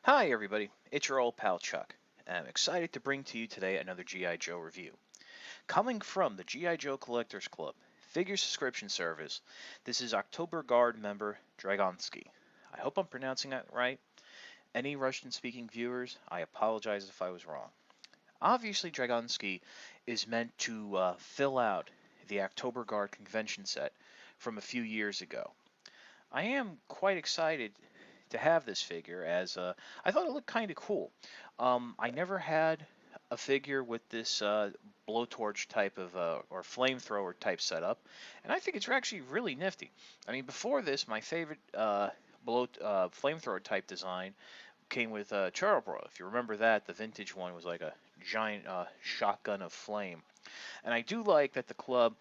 Hi everybody, it's your old pal Chuck, and I'm excited to bring to you today another G.I. Joe review. Coming from the G.I. Joe Collectors Club figure subscription service, this is October Guard member Dragonsky. I hope I'm pronouncing that right. Any Russian speaking viewers, I apologize if I was wrong. Obviously Dragonsky is meant to fill out the October Guard convention set from a few years ago. I am quite excited to have this figure as I thought it looked kind of cool. I never had a figure with this blowtorch type of or flamethrower type setup, and I think it's actually really nifty. I mean, before this, my favorite flamethrower type design came with Charleboro. If you remember that, the vintage one was like a giant shotgun of flame. And I do like that the club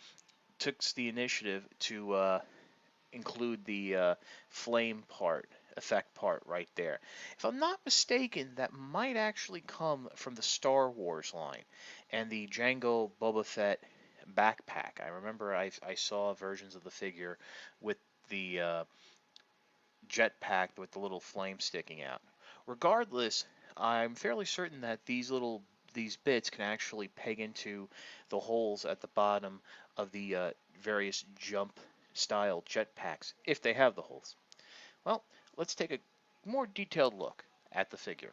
took the initiative to include the flame part, effect part right there. If I'm not mistaken, that might actually come from the Star Wars line and the Jango Boba Fett backpack. I remember I saw versions of the figure with the jetpack with the little flame sticking out. Regardless, I'm fairly certain that these bits can actually peg into the holes at the bottom of the various jump style jetpacks if they have the holes. Well, let's take a more detailed look at the figure.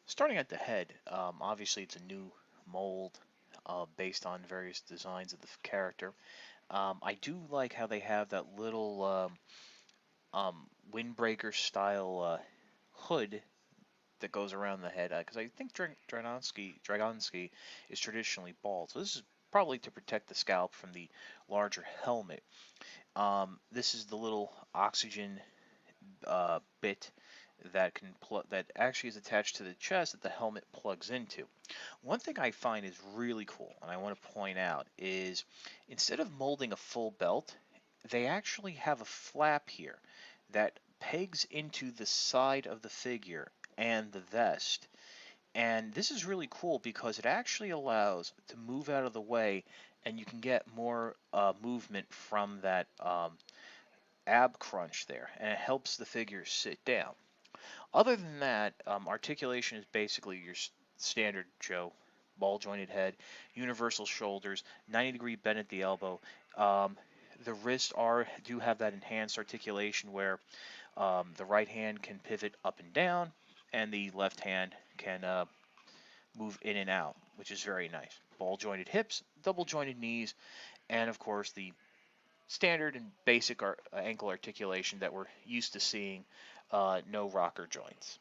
Starting at the head, obviously it's a new mold based on various designs of the character. I do like how they have that little windbreaker style hood that goes around the head because I think Dragonsky is traditionally bald, so this is probably to protect the scalp from the larger helmet. This is the little oxygen bit that actually is attached to the chest that the helmet plugs into. One thing I find is really cool, and I want to point out, is instead of molding a full belt, they actually have a flap here that pegs into the side of the figure and the vest. And this is really cool because it actually allows to move out of the way and you can get more movement from that ab crunch there, and it helps the figure sit down. Other than that, articulation is basically your standard Joe. Ball jointed head, universal shoulders, 90-degree bend at the elbow. Um, the wrists do have that enhanced articulation where the right hand can pivot up and down, and the left hand can move in and out, which is very nice. Ball jointed hips, double jointed knees, and of course the standard and basic ankle articulation that we're used to seeing, no rocker joints.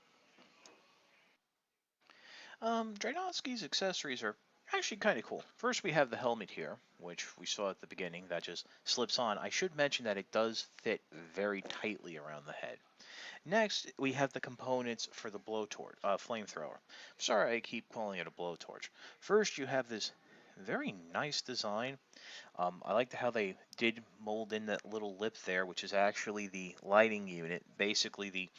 Dragonsky's accessories are actually kind of cool. First, we have the helmet here, which we saw at the beginning, that just slips on. I should mention that it does fit very tightly around the head. Next, we have the components for the blowtorch, flamethrower. Sorry, I keep calling it a blowtorch. First, you have this very nice design. I liked how they did mold in that little lip there, which is actually the lighting unit. Basically, the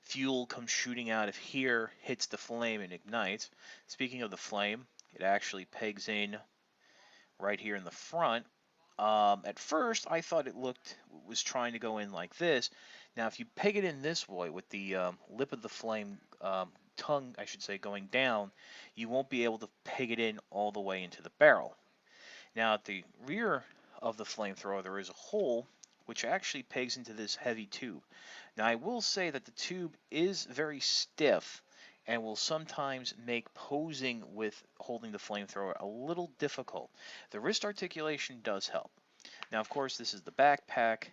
fuel comes shooting out of here, hits the flame, and ignites. Speaking of the flame, it actually pegs in right here in the front. At first, I thought was trying to go in like this. Now, if you peg it in this way with the lip of the flame tongue, I should say, going down, you won't be able to peg it in all the way into the barrel. Now, at the rear of the flamethrower, there is a hole which actually pegs into this heavy tube. Now, I will say that the tube is very stiff and will sometimes make posing with holding the flamethrower a little difficult. The wrist articulation does help. Now, of course, this is the backpack.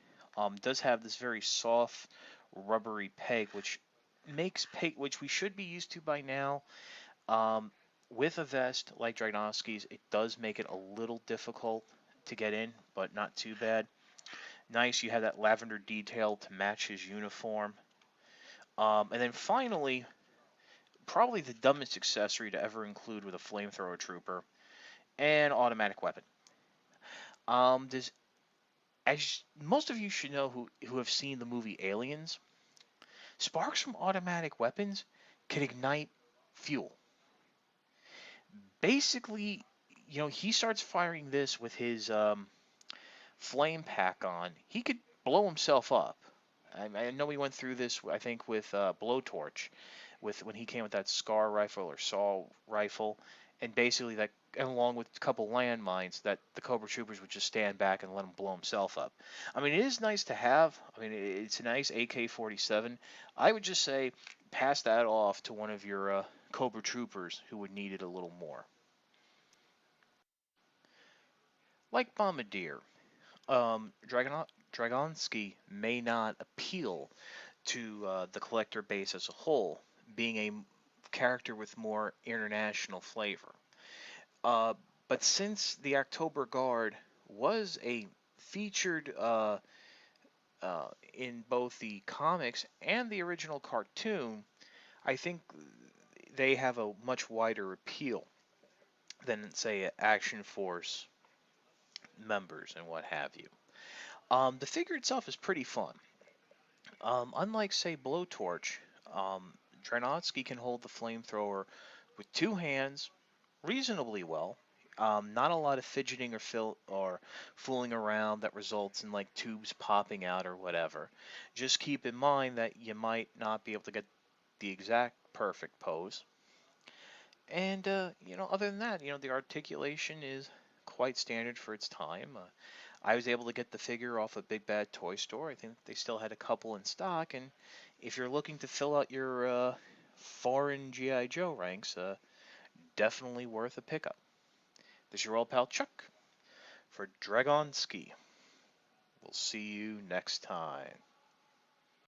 Does have this very soft, rubbery peg, which we should be used to by now. Um, with a vest like Dragonsky's, it does make it a little difficult to get in, but not too bad. Nice, you have that lavender detail to match his uniform. And then finally, probably the dumbest accessory to ever include with a flamethrower trooper, an automatic weapon. Does As most of you should know who have seen the movie Aliens, sparks from automatic weapons can ignite fuel. Basically, he starts firing this with his flame pack on. He could blow himself up. I know we went through this, I think, with Blowtorch, with when he came with that Scar rifle or Saw rifle, and basically that, along with a couple landmines, that the Cobra Troopers would just stand back and let him blow himself up. I mean, it is nice to have. I mean, it's a nice AK-47. I would just say pass that off to one of your Cobra Troopers who would need it a little more. Like Bombardier, Dragonsky may not appeal to the collector base as a whole, being a character with more international flavor. Uh, but since the October Guard was a featured in both the comics and the original cartoon, I think they have a much wider appeal than, say, Action Force members and what have you. The figure itself is pretty fun. Unlike, say, Blowtorch, Dragonsky can hold the flamethrower with two hands reasonably well. Not a lot of fidgeting or fooling around that results in like tubes popping out or whatever. Just keep in mind that you might not be able to get the exact perfect pose. And other than that, the articulation is quite standard for its time. I was able to get the figure off a Big Bad Toy Store. I think they still had a couple in stock. And if you're looking to fill out your foreign GI Joe ranks, definitely worth a pickup. This is your old pal Chuck for Dragonsky. We'll see you next time.